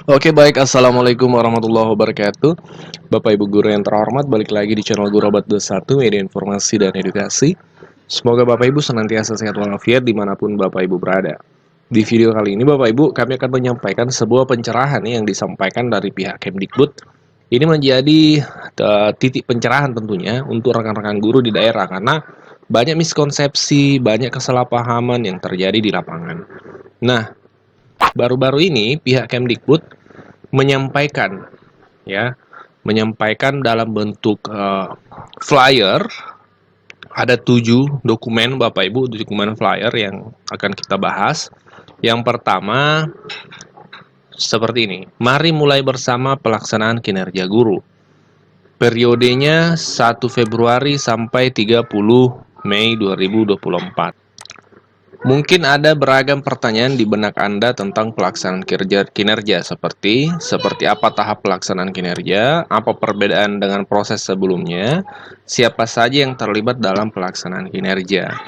Oke baik, Assalamualaikum warahmatullahi wabarakatuh. Bapak Ibu Guru yang terhormat, balik lagi di channel Guru Obat 21, media informasi dan edukasi. Semoga Bapak Ibu senantiasa sehat walafiat dimanapun Bapak Ibu berada. Di video kali ini Bapak Ibu, kami akan menyampaikan sebuah pencerahan yang disampaikan dari pihak Kemdikbud. Ini menjadi titik pencerahan tentunya untuk rekan-rekan guru di daerah, karena banyak miskonsepsi, banyak kesalahpahaman yang terjadi di lapangan. Nah, baru-baru ini pihak Kemdikbud menyampaikan ya, menyampaikan dalam bentuk flyer. Ada 7 dokumen Bapak Ibu, dokumen flyer yang akan kita bahas. Yang pertama seperti ini. Mari mulai bersama pelaksanaan kinerja guru. Periodenya 1 Februari sampai 30 Mei 2024. Mungkin ada beragam pertanyaan di benak Anda tentang pelaksanaan kinerja seperti apa tahap pelaksanaan kinerja, apa perbedaan dengan proses sebelumnya, siapa saja yang terlibat dalam pelaksanaan kinerja.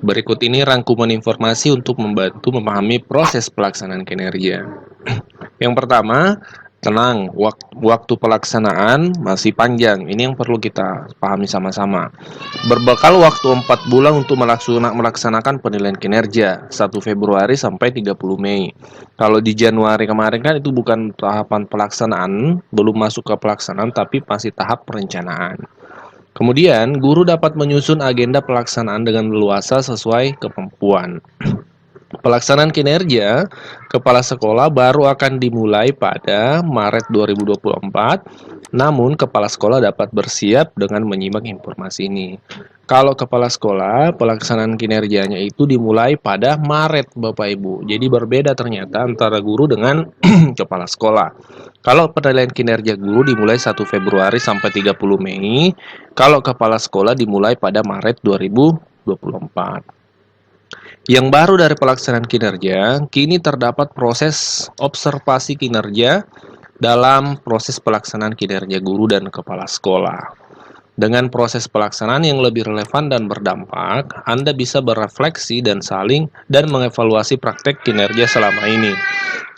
Berikut ini rangkuman informasi untuk membantu memahami proses pelaksanaan kinerja. Yang pertama, tenang, waktu pelaksanaan masih panjang. Ini yang perlu kita pahami sama-sama. Berbekal waktu 4 bulan untuk melaksanakan penilaian kinerja 1 Februari sampai 30 Mei. Kalau di Januari kemarin kan itu bukan tahapan pelaksanaan, belum masuk ke pelaksanaan tapi masih tahap perencanaan. Kemudian, guru dapat menyusun agenda pelaksanaan dengan leluasa sesuai kemampuan. Pelaksanaan kinerja kepala sekolah baru akan dimulai pada Maret 2024, namun kepala sekolah dapat bersiap dengan menyimak informasi ini. Kalau kepala sekolah, pelaksanaan kinerjanya itu dimulai pada Maret, Bapak Ibu. Jadi berbeda ternyata antara guru dengan kepala sekolah. Kalau penilaian kinerja guru dimulai 1 Februari sampai 30 Mei, kalau kepala sekolah dimulai pada Maret 2024. Yang baru dari pelaksanaan kinerja, kini terdapat proses observasi kinerja dalam proses pelaksanaan kinerja guru dan kepala sekolah. Dengan proses pelaksanaan yang lebih relevan dan berdampak, Anda bisa berefleksi dan mengevaluasi praktek kinerja selama ini.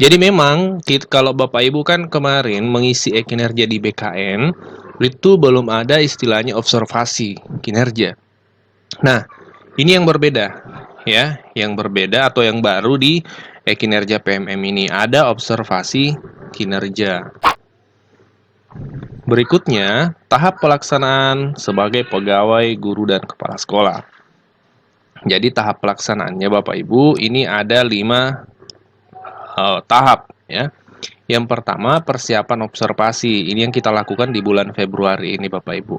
Jadi memang kalau Bapak Ibu kan kemarin mengisi kinerja di BKN, itu belum ada istilahnya observasi kinerja. Nah, ini yang berbeda ya, yang berbeda atau yang baru di kinerja PMM ini ada observasi kinerja. Berikutnya, tahap pelaksanaan sebagai pegawai guru dan kepala sekolah. Jadi tahap pelaksanaannya Bapak Ibu ini ada 5 tahap ya. Yang pertama persiapan observasi. Ini yang kita lakukan di bulan Februari ini Bapak Ibu.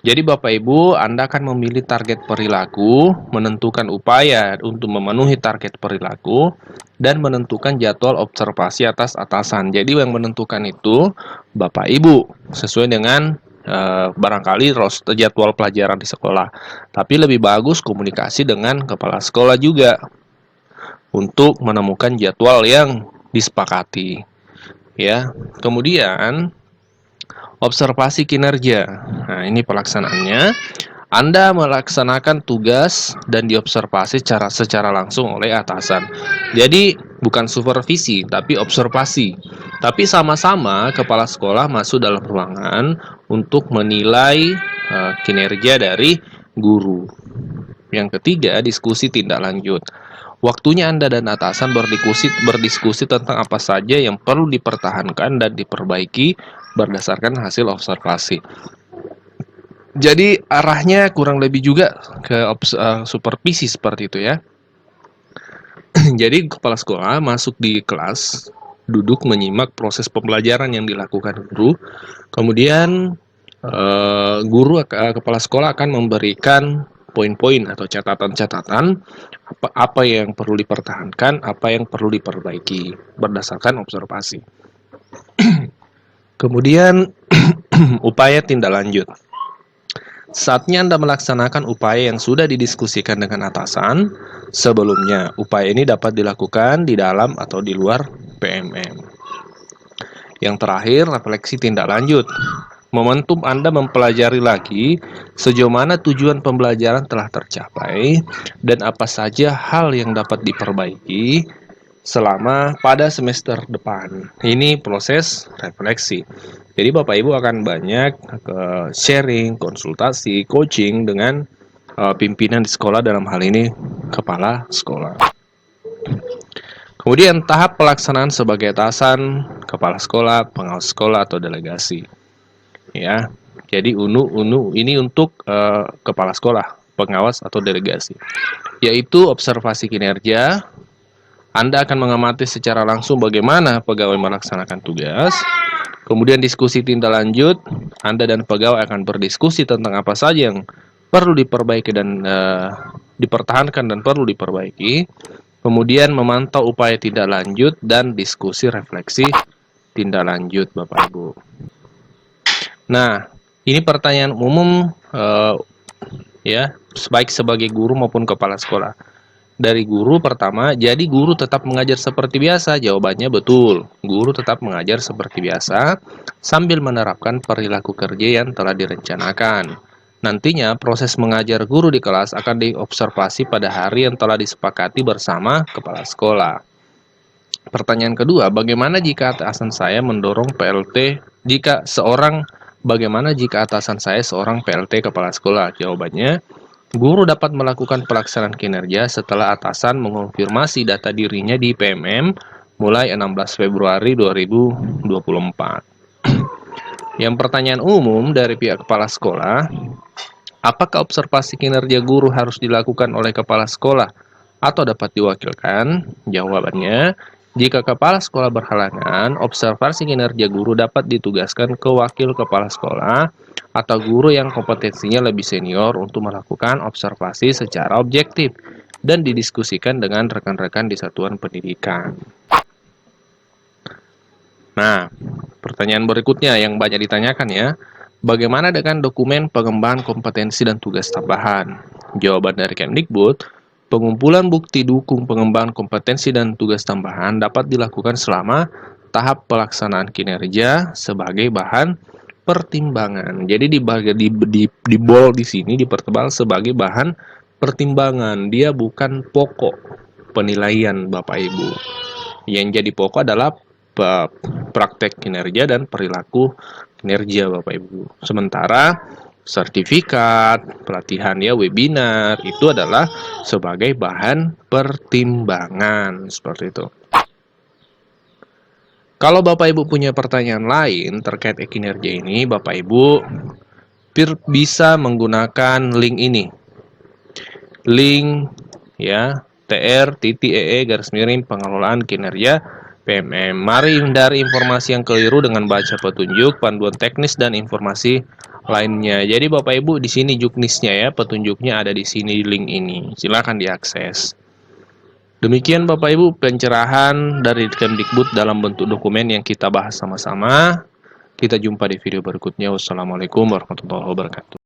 Jadi Bapak Ibu, Anda akan memilih target perilaku, menentukan upaya untuk memenuhi target perilaku, dan menentukan jadwal observasi atas atasan. Jadi yang menentukan itu Bapak Ibu, sesuai dengan barangkali jadwal pelajaran di sekolah. Tapi lebih bagus komunikasi dengan kepala sekolah juga, untuk menemukan jadwal yang disepakati. Ya, kemudian observasi kinerja. Nah, ini pelaksanaannya. Anda melaksanakan tugas dan diobservasi secara langsung oleh atasan. Jadi, bukan supervisi, tapi observasi. Tapi sama-sama kepala sekolah masuk dalam ruangan untuk menilai kinerja dari guru. Yang ketiga, diskusi tindak lanjut. Waktunya Anda dan atasan berdiskusi tentang apa saja yang perlu dipertahankan dan diperbaiki berdasarkan hasil observasi. Jadi arahnya kurang lebih juga ke supervisi seperti itu ya. Jadi kepala sekolah masuk di kelas, duduk menyimak proses pembelajaran yang dilakukan guru. Kemudian kepala sekolah akan memberikan poin-poin atau catatan-catatan apa yang perlu dipertahankan, apa yang perlu diperbaiki berdasarkan observasi. Kemudian upaya tindak lanjut. Saatnya Anda melaksanakan upaya yang sudah didiskusikan dengan atasan sebelumnya. Upaya ini dapat dilakukan di dalam atau di luar PMM. Yang terakhir, refleksi tindak lanjut. Momentum Anda mempelajari lagi sejauh mana tujuan pembelajaran telah tercapai dan apa saja hal yang dapat diperbaiki selama pada semester depan. Ini proses refleksi. Jadi Bapak Ibu akan banyak sharing, konsultasi, coaching dengan pimpinan di sekolah, dalam hal ini kepala sekolah. Kemudian tahap pelaksanaan sebagai atasan, kepala sekolah, pengawas sekolah atau delegasi. Ya. Jadi UNU ini untuk kepala sekolah, pengawas atau delegasi. Yaitu observasi kinerja. Anda akan mengamati secara langsung bagaimana pegawai melaksanakan tugas. Kemudian diskusi tindak lanjut, Anda dan pegawai akan berdiskusi tentang apa saja yang perlu diperbaiki dan dipertahankan dan perlu diperbaiki. Kemudian memantau upaya tindak lanjut dan diskusi refleksi tindak lanjut, Bapak Ibu. Nah, ini pertanyaan umum ya, baik sebagai guru maupun kepala sekolah. Dari guru pertama, jadi guru tetap mengajar seperti biasa? Jawabannya betul. Guru tetap mengajar seperti biasa sambil menerapkan perilaku kerja yang telah direncanakan. Nantinya proses mengajar guru di kelas akan diobservasi pada hari yang telah disepakati bersama kepala sekolah. Pertanyaan kedua, bagaimana jika atasan saya mendorong PLT bagaimana jika atasan saya seorang PLT kepala sekolah? Jawabannya, guru dapat melakukan pelaksanaan kinerja setelah atasan mengonfirmasi data dirinya di PMM mulai 16 Februari 2024. Yang pertanyaan umum dari pihak kepala sekolah, apakah observasi kinerja guru harus dilakukan oleh kepala sekolah atau dapat diwakilkan? Jawabannya, jika kepala sekolah berhalangan, observasi kinerja guru dapat ditugaskan ke wakil kepala sekolah atau guru yang kompetensinya lebih senior untuk melakukan observasi secara objektif dan didiskusikan dengan rekan-rekan di satuan pendidikan. Nah, pertanyaan berikutnya yang banyak ditanyakan ya, bagaimana dengan dokumen pengembangan kompetensi dan tugas tambahan? Jawaban dari Kemdikbud, pengumpulan bukti dukung pengembangan kompetensi dan tugas tambahan dapat dilakukan selama tahap pelaksanaan kinerja sebagai bahan pertimbangan. Jadi di bold di sini dipertebal sebagai bahan pertimbangan. Dia bukan pokok penilaian Bapak Ibu. Yang jadi pokok adalah praktek kinerja dan perilaku kinerja Bapak Ibu. Sementara sertifikat, pelatihan ya, webinar itu adalah sebagai bahan pertimbangan seperti itu. Kalau Bapak Ibu punya pertanyaan lain terkait kinerja ini, Bapak Ibu bisa menggunakan link ini. Link ya, tr.ee/pengelolaan kinerja PMM. Mari hindari informasi yang keliru dengan baca petunjuk, panduan teknis dan informasi lainnya. Jadi Bapak Ibu di sini juknisnya ya, petunjuknya ada di sini di link ini. Silakan diakses. Demikian Bapak Ibu pencerahan dari Kemdikbud dalam bentuk dokumen yang kita bahas sama-sama. Kita jumpa di video berikutnya. Wassalamualaikum warahmatullahi wabarakatuh.